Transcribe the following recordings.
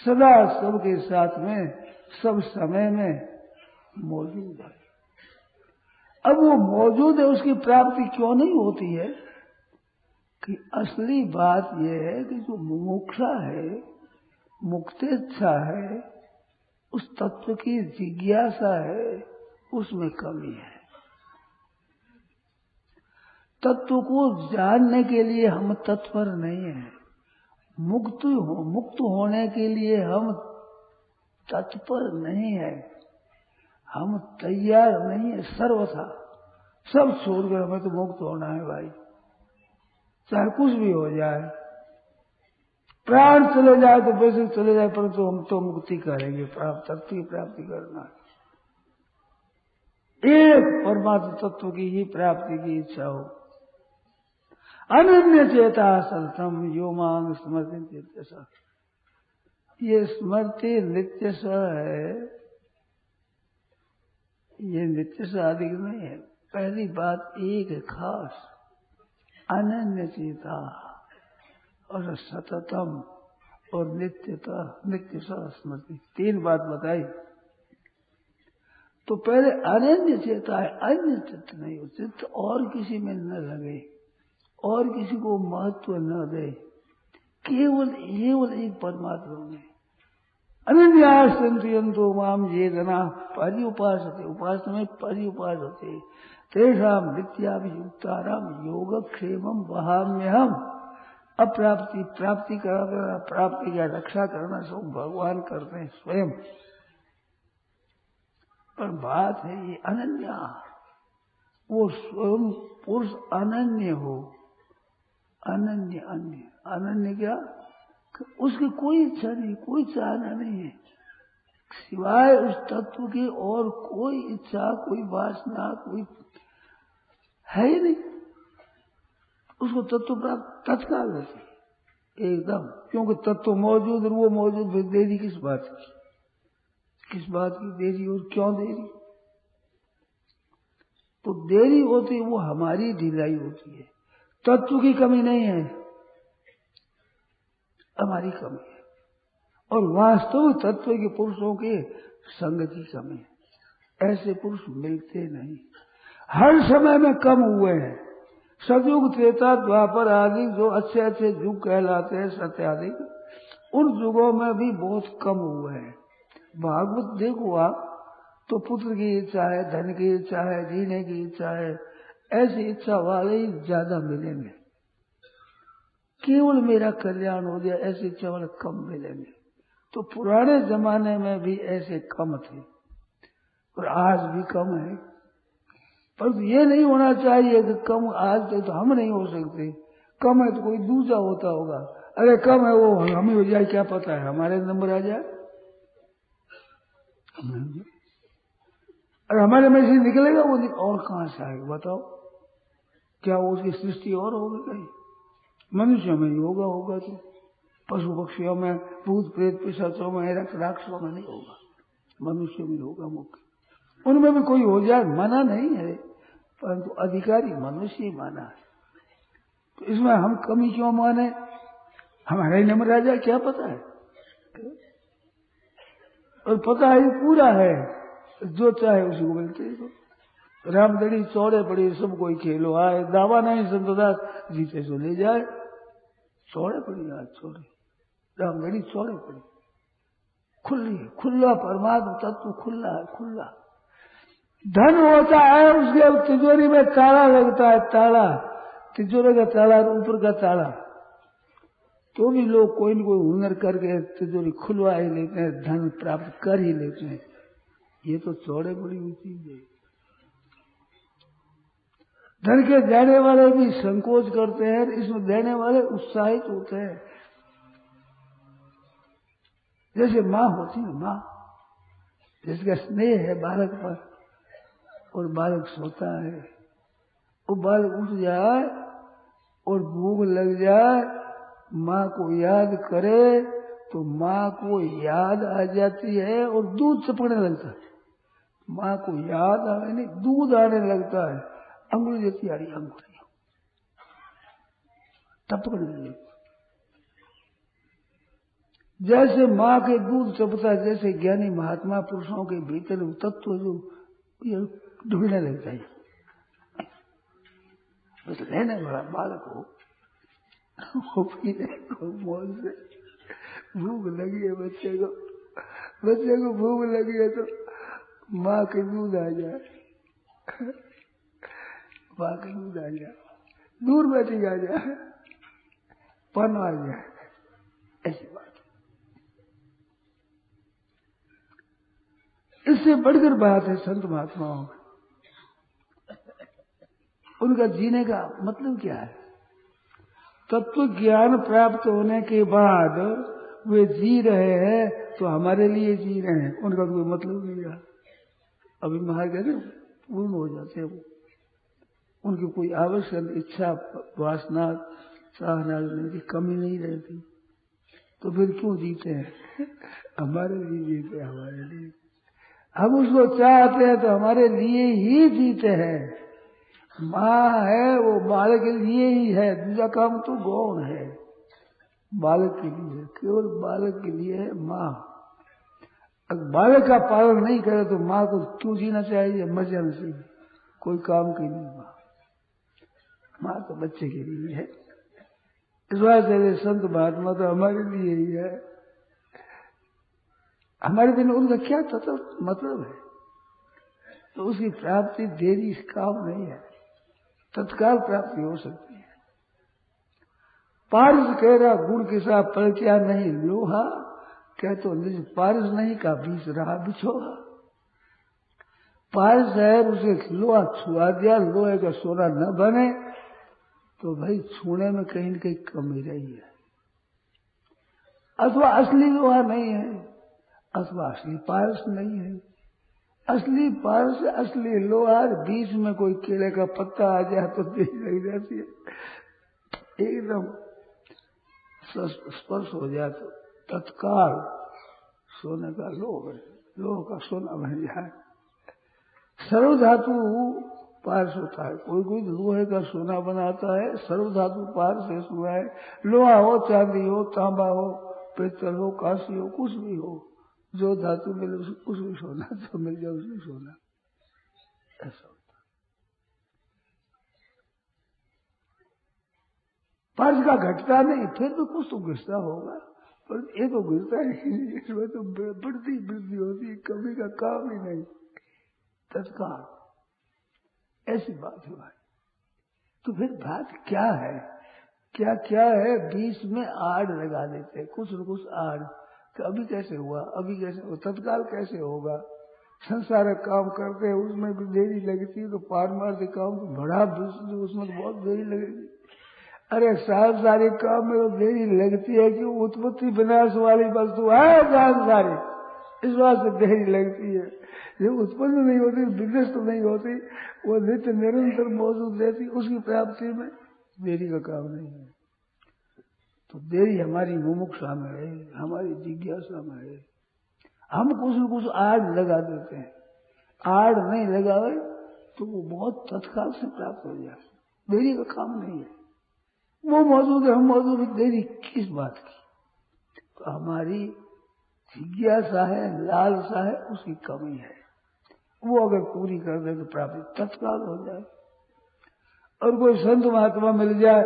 सदा सबके साथ में, सब समय में मौजूद है। अब वो मौजूद है, उसकी प्राप्ति क्यों नहीं होती है? कि असली बात यह है कि जो मुमुक्षा है, मुक्तेच्छा है, उस तत्व की जिज्ञासा है, उसमें कमी है। तत्व को जानने के लिए हम तत्पर नहीं हैं। मुक्त होने के लिए हम तत्पर नहीं है, हम तैयार नहीं है। सर्वथा सब छोड़कर हमें तो मुक्त होना है भाई, चाहे कुछ भी हो जाए, प्राण चले जाए तो वैसे चले जाए, परंतु हम तो मुक्ति करेंगे, तत्व की प्राप्ति करना है। एक परमात्मा तत्व की ही प्राप्ति की इच्छा हो। अनन्य चेता सततम यो मांग स्मृति नित्य। ये स्मृति नित्य है, ये नित्य से अधिक नहीं है। पहली बात एक है खास, अनन्य चेता और सततम और नित्यता, नित्य स्मृति, तीन बात बताई। तो पहले अनन्य चेता है, अन्य चित्त नहीं हो, चित्त और किसी में न लगे और किसी को महत्व न दे, केवल एक परमात्मा में। अनन्या संतयंतो माम ये जना पर्युपासते, उपासना में पर्युपासते, तेषाम नित्याभियुक्ताराम योगक्षेमम वहाम्यहम। अप्राप्ति प्राप्ति करना, प्राप्ति का रक्षा करना सब भगवान करते हैं स्वयं। पर बात है ये अनन्या, वो स्वयं पुरुष अनन्य हो। अनन्य अन्य, अनन्य क्या? उसकी कोई इच्छा नहीं, कोई चाहना नहीं है सिवाय उस तत्व की, और कोई इच्छा, कोई वासना, कोई है ही नहीं। उसको तत्व प्राप्त तत्काल होती है एकदम, क्योंकि तत्व मौजूद और वो मौजूद, फिर देरी किस बात की? किस बात की देरी और क्यों देरी? तो देरी होती वो हमारी ढिलाई होती है, तत्व की कमी नहीं है, हमारी कमी है। और वास्तविक तत्व के पुरुषों के संग की कमी है। ऐसे पुरुष मिलते नहीं, हर समय में कम हुए हैं। सतयुग त्रेता द्वापर आदि जो अच्छे अच्छे युग कहलाते हैं सत्याधिक, उन युगों में भी बहुत कम हुए हैं। भागवत देखो आप तो पुत्र की इच्छा है, धन की इच्छा है, जीने की इच्छा है, ऐसी इच्छा वाले ही ज्यादा मिलेंगे। केवल मेरा कल्याण हो जाए ऐसी इच्छा वाले कम मिलेंगे। तो पुराने जमाने में भी ऐसे कम थे और आज भी कम है। पर ये नहीं होना चाहिए कि कम आज थे तो हम नहीं हो सकते, कम है तो कोई दूसरा होता होगा। अरे कम है वो हम ही हो जाए, क्या पता है हमारे नंबर आ जाए। अरे हमारे में से निकलेगा वो, और कहां से आएगा बताओ? क्या वो उसकी सृष्टि और होगी कहीं? मनुष्य में ही होगा तो पशु पक्षियों में, भूत प्रेत पिशाचों में, राक्षसों में नहीं होगा, मनुष्य में होगा मुख्य। उनमें भी कोई हो जाए मना नहीं है, परंतु अधिकारी मनुष्य ही माना है। तो इसमें हम कमी क्यों माने? हमारा ही नंबर आ जाए क्या पता है? और पता है पूरा है, जो चाहे उसी को मिलते हैं। रामदड़ी चौड़े पड़ी सब कोई खेलो आए, दावा नहीं संतदास जीते सो ले जाए। चौड़े पड़ी आज चौड़े, रामदड़ी चौड़े पड़ी, खुली है, खुला परमात्मा तत्व खुला है, खुला। धन होता है उसके तिजोरी में ताला लगता है, ताला, तिजोरी का ताला और ऊपर का ताला, तो भी लोग कोई न कोई हुनर करके तिजोरी खुलवा ही लेते हैं, धन प्राप्त कर ही लेते हैं। ये तो चौड़े पड़ी हुई चीज है। धन के देने वाले भी संकोच करते हैं, इसमें देने वाले उत्साहित होते हैं। जैसे माँ होती है, माँ जिसका स्नेह है बालक पर, और बालक सोता है, वो बालक उठ जाए और भूख लग जाए, माँ को याद करे तो माँ को याद आ जाती है और दूध चपकने लगता है। माँ को याद आने नहीं, दूध आने लगता है, अंगुली जैसी आ रही अंगुली टपकने लगती। जैसे माँ के दूध चपता, जैसे ज्ञानी महात्मा पुरुषों के भीतर तत्व जो ये ढूंढने लगता है। बस लेने वाला बालक हो, वो पीने को मौज से, भूख लगी है बच्चे को भूख लगी है तो माँ के दूध आ जाए, माँ के दूध आ जाए, दूर बैठी आ जाए, पन आ जाए, ऐसी बात। इससे बढ़कर बात है संत महात्माओं में। उनका जीने का मतलब क्या है? तत्व ज्ञान प्राप्त होने के बाद वे जी रहे हैं तो हमारे लिए जी रहे हैं, उनका कोई मतलब नहीं रहा। अभी महाराज कहते पूर्ण हो जाते हैं वो, उनकी कोई आवश्यक इच्छा वासना चाहना की कमी नहीं रहती, तो फिर क्यों जीते हैं? हमारे लिए जीते हैं, हमारे लिए। हम उसको चाहते हैं तो हमारे लिए ही जीते हैं। माँ है वो बालक के लिए ही है, दूसरा काम तो गौण है, बालक के लिए, केवल बालक के लिए है माँ। अगर बालक का पालन नहीं करे तो माँ को क्यों जीना चाहिए? मर जाना चाहिए, कोई काम की नहीं माँ। माँ तो बच्चे के लिए है। इस बात से संत महात्मा तो हमारे लिए ही है। हमारे बिना उनका क्या मतलब है? तो उसकी प्राप्ति देरी इस काम नहीं है, तत्काल प्राप्ति हो सकती है। पारस कह रहा गुण के साथ परिचय नहीं लोहा, क्या तो निज पारस नहीं का बीच रहा बिछोहा। पारस है उसे लोहा छुआ दिया, लोहे का सोना न बने तो भाई छूने में कहीं न कहीं कमी रही है। अथवा असली लोहा नहीं है, अथवा असली पारस नहीं है। असली पारस असली लोहा, बीच में कोई केले का पत्ता आ जाए तो देर लग जाती है, एकदम स्पर्श हो जाए तो तत्काल सोने का लोह का सोना बन जाए। सर्वधातु पारस होता है, कोई कोई लोहे का सोना बनाता है, सर्वधातु पारस है। सुना है लोहा हो, चांदी हो, तांबा हो, पीतल हो, कांसी हो, कुछ भी हो, जो धातु मिले उसमें सोना, जो मिल जाए उसमें सोना, ऐसा होता। पारस का घटता नहीं, फिर तो कुछ तो गिरता होगा, पर ये तो गिरता नहीं, इसमें तो बढ़ती वृद्धि होती है, कभी का काम ही नहीं, तत्काल। ऐसी बात है भाई। तो फिर बात क्या है? क्या क्या है? बीच में आड़ लगा देते हैं, कुछ न कुछ आड़, कि अभी कैसे हुआ, अभी कैसे हुआ, तत्काल कैसे होगा। संसारिक काम करते हैं उसमें भी देरी लगती है, तो पारमार्थिक काम तो बड़ा उसमें तो बहुत देरी लगेगी। अरे सांसारिक काम में तो देरी लगती है कि उत्पत्ति विनाश वाली वस्तु है सांसारिक, इस बात से देरी लगती है। जो उत्पन्न नहीं होती, विनाश तो नहीं होती, वो नित्य निरंतर मौजूद रहती, उसकी प्राप्ति में देरी का काम नहीं है। तो देरी हमारी मुमुक्षा में है, हमारी जिज्ञासा में है। हम कुछ न कुछ आड़ लगा देते हैं, आड़ नहीं लगाए तो वो बहुत तत्काल से प्राप्त हो जाए, देरी का काम नहीं है। वो मौजूद है, हम मौजूद है, देरी किस बात की? तो हमारी जिज्ञासा है, लालसा है, उसकी कमी है। वो अगर पूरी कर दे तो प्राप्ति तत्काल हो जाए। और कोई संत महात्मा मिल जाए,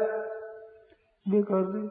वे कर दे,